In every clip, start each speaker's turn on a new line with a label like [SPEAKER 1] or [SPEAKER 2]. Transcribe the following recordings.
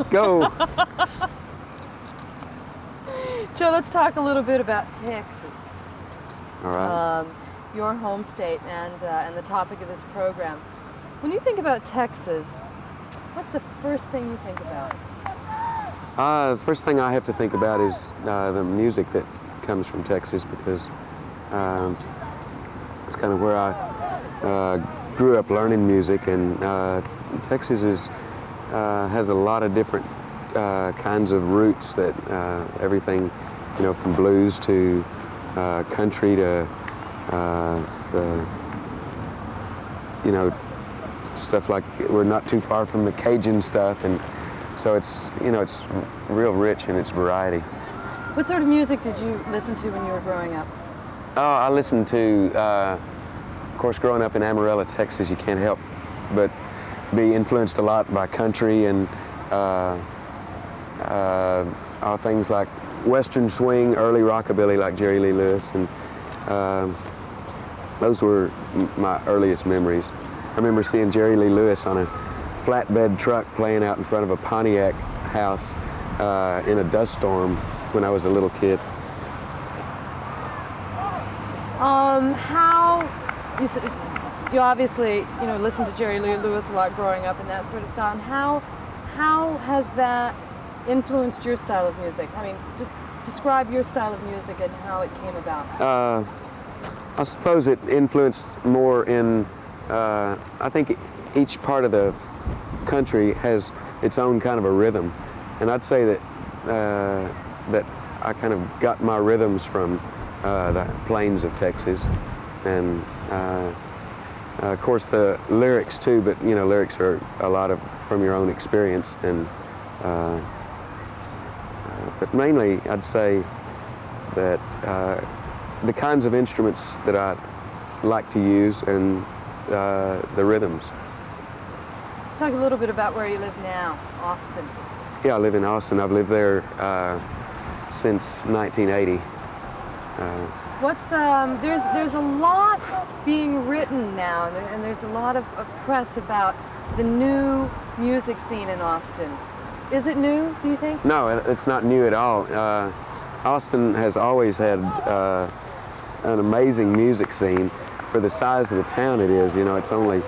[SPEAKER 1] Go.
[SPEAKER 2] Joe, let's talk a little bit about Texas,
[SPEAKER 1] All right.
[SPEAKER 2] your home state, and the topic of this program. When you think about Texas, what's the first thing you think about?
[SPEAKER 1] The first thing I have to think about is the music that comes from Texas, because it's kind of where I grew up learning music, and Texas has a lot of different kinds of roots that everything, from blues to country to the, stuff like, we're not too far from the Cajun stuff, and so it's real rich in its variety.
[SPEAKER 2] What sort of music did you listen to when you were growing up?
[SPEAKER 1] Oh, I listened to, of course, growing up in Amarillo, Texas, you can't help but be influenced a lot by country and things like Western swing, early rockabilly like Jerry Lee Lewis, and those were my earliest memories. I remember seeing Jerry Lee Lewis on a flatbed truck playing out in front of a Pontiac house in a dust storm when I was a little kid.
[SPEAKER 2] How you obviously listened to Jerry Lee Lewis a lot growing up and that sort of style. And how has that influenced your style of music? I mean, just describe your style of music and how it came about.
[SPEAKER 1] I suppose it influenced more in, I think each part of the country has its own kind of a rhythm. And I'd say that that I kind of got my rhythms from the plains of Texas. And of course the lyrics too, but lyrics are a lot of from your own experience. And but mainly I'd say that the kinds of instruments that I like to use and the rhythms.
[SPEAKER 2] Let's talk a little bit about where you live now, Austin.
[SPEAKER 1] Yeah, I live in Austin. I've lived there since 1980.
[SPEAKER 2] There's a lot being written now, and there's a lot of press about the new music scene in Austin. Is it new, do you think?
[SPEAKER 1] No, it's not new at all. Austin has always had an amazing music scene for the size of the town it is. It's only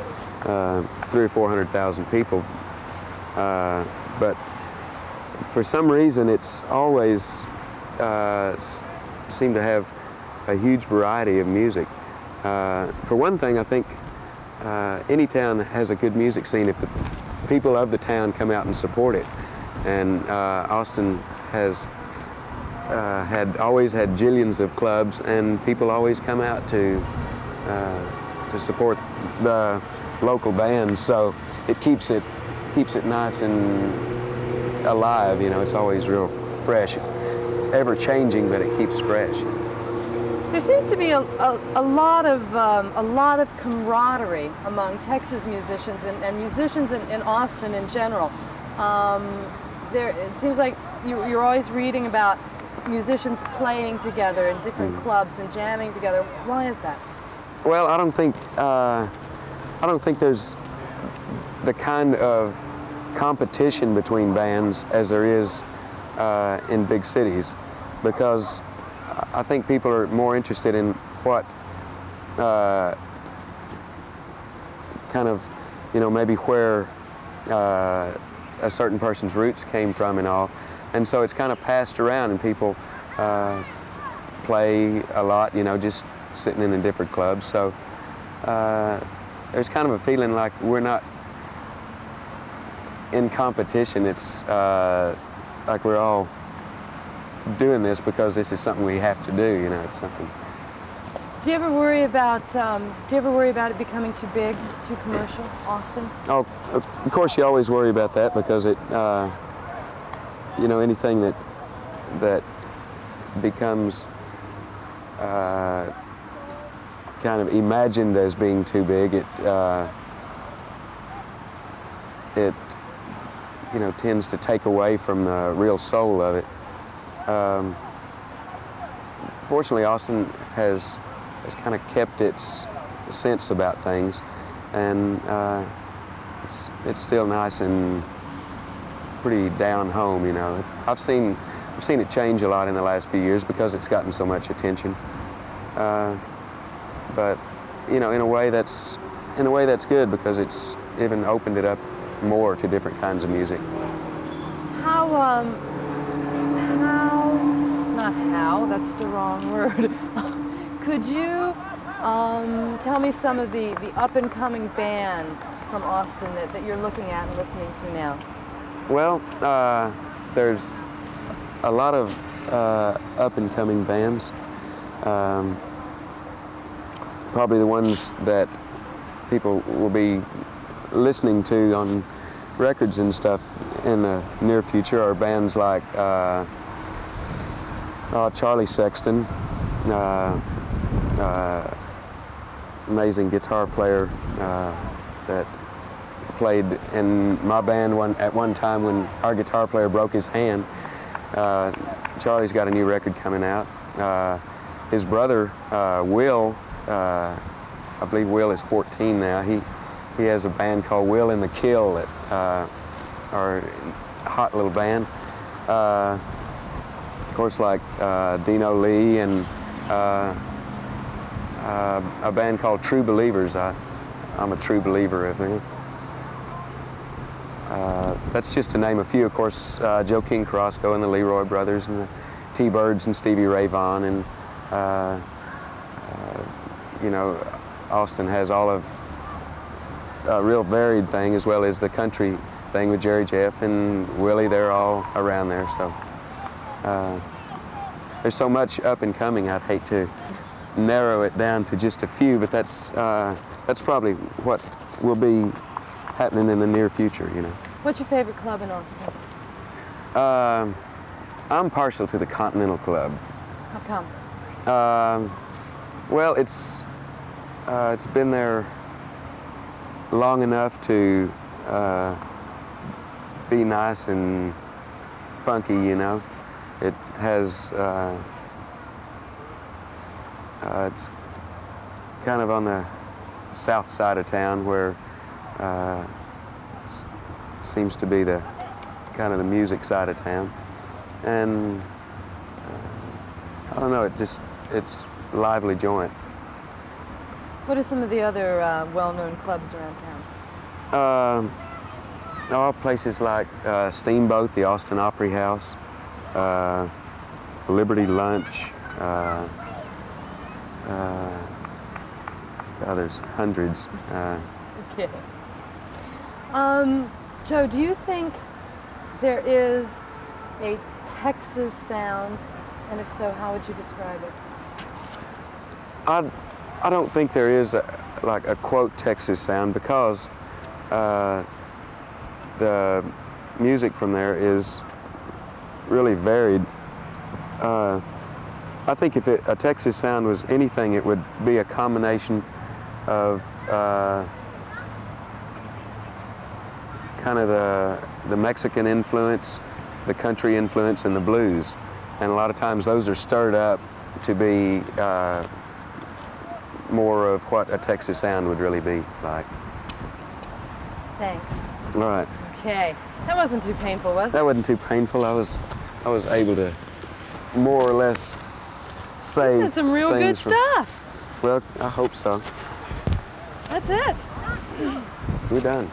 [SPEAKER 1] 300,000 or 400,000 people, but for some reason it's always seemed to have a huge variety of music. For one thing, I think any town has a good music scene if the people of the town come out and support it. And Austin has always had jillions of clubs, and people always come out to support the local bands. So it keeps it nice and alive. It's always real fresh, ever changing, but it keeps fresh.
[SPEAKER 2] There seems to be a lot of camaraderie among Texas musicians and musicians in Austin in general. It seems like you're always reading about musicians playing together in different clubs and jamming together. Why is that?
[SPEAKER 1] Well, I don't think there's the kind of competition between bands as there is in big cities, because I think people are more interested in what kind of, maybe where a certain person's roots came from and all. And so it's kind of passed around, and people play a lot, just sitting in different clubs. So there's kind of a feeling like we're not in competition. It's like we're all doing this because this is something we have to do. It's something.
[SPEAKER 2] Do you ever worry about it becoming too big, too commercial, Austin?
[SPEAKER 1] Oh, of course you always worry about that, because it, anything that becomes kind of imagined as being too big, it tends to take away from the real soul of it. Fortunately, Austin has kind of kept its sense about things, and it's still nice and pretty down home, you know. I've seen it change a lot in the last few years because it's gotten so much attention. But you know, in a way that's good because it's even opened it up more to different kinds of music.
[SPEAKER 2] Not how, that's the wrong word. Could you tell me some of the up-and-coming bands from Austin that you're looking at and listening to now?
[SPEAKER 1] Well, there's a lot of up-and-coming bands. Probably the ones that people will be listening to on records and stuff in the near future are bands like Charlie Sexton, amazing guitar player that played in my band at one time when our guitar player broke his hand. Charlie's got a new record coming out. His brother, Will, I believe Will is 14 now. He has a band called Will and the Kill that are a hot little band. Of course, like Dino Lee and a band called True Believers. I'm a true believer of them. That's just to name a few. Of course, Joe King Carrasco and the Leroy Brothers and the T-Birds and Stevie Ray Vaughan and you know, Austin has all of a real varied thing as well as the country thing with Jerry Jeff and Willie. They're all around there. So there's so much up and coming. I'd hate to narrow it down to just a few, but that's probably what will be happening in the near future. You know.
[SPEAKER 2] What's your favorite club in Austin?
[SPEAKER 1] I'm partial to the Continental Club.
[SPEAKER 2] How come?
[SPEAKER 1] Well, it's been there long enough to be nice and funky, you know. It has, it's kind of on the south side of town where seems to be the kind of the music side of town. And I don't know, it's a lively joint.
[SPEAKER 2] What are some of the other well-known clubs around town?
[SPEAKER 1] Places like Steamboat, the Austin Opry House, Liberty Lunch, there's hundreds.
[SPEAKER 2] Okay. Joe, do you think there is a Texas sound, and if so, how would you describe it?
[SPEAKER 1] I don't think there is like a quote Texas sound because the music from there is really varied. I think if a Texas sound was anything, it would be a combination of kind of the Mexican influence, the country influence, and the blues. And a lot of times those are stirred up to be more of what a Texas sound would really be like.
[SPEAKER 2] Thanks.
[SPEAKER 1] All right.
[SPEAKER 2] Okay. That wasn't too painful, was it?
[SPEAKER 1] That wasn't too painful. I was able to more or less say
[SPEAKER 2] You said some real good stuff.
[SPEAKER 1] Well, I hope so.
[SPEAKER 2] That's it.
[SPEAKER 1] We're done.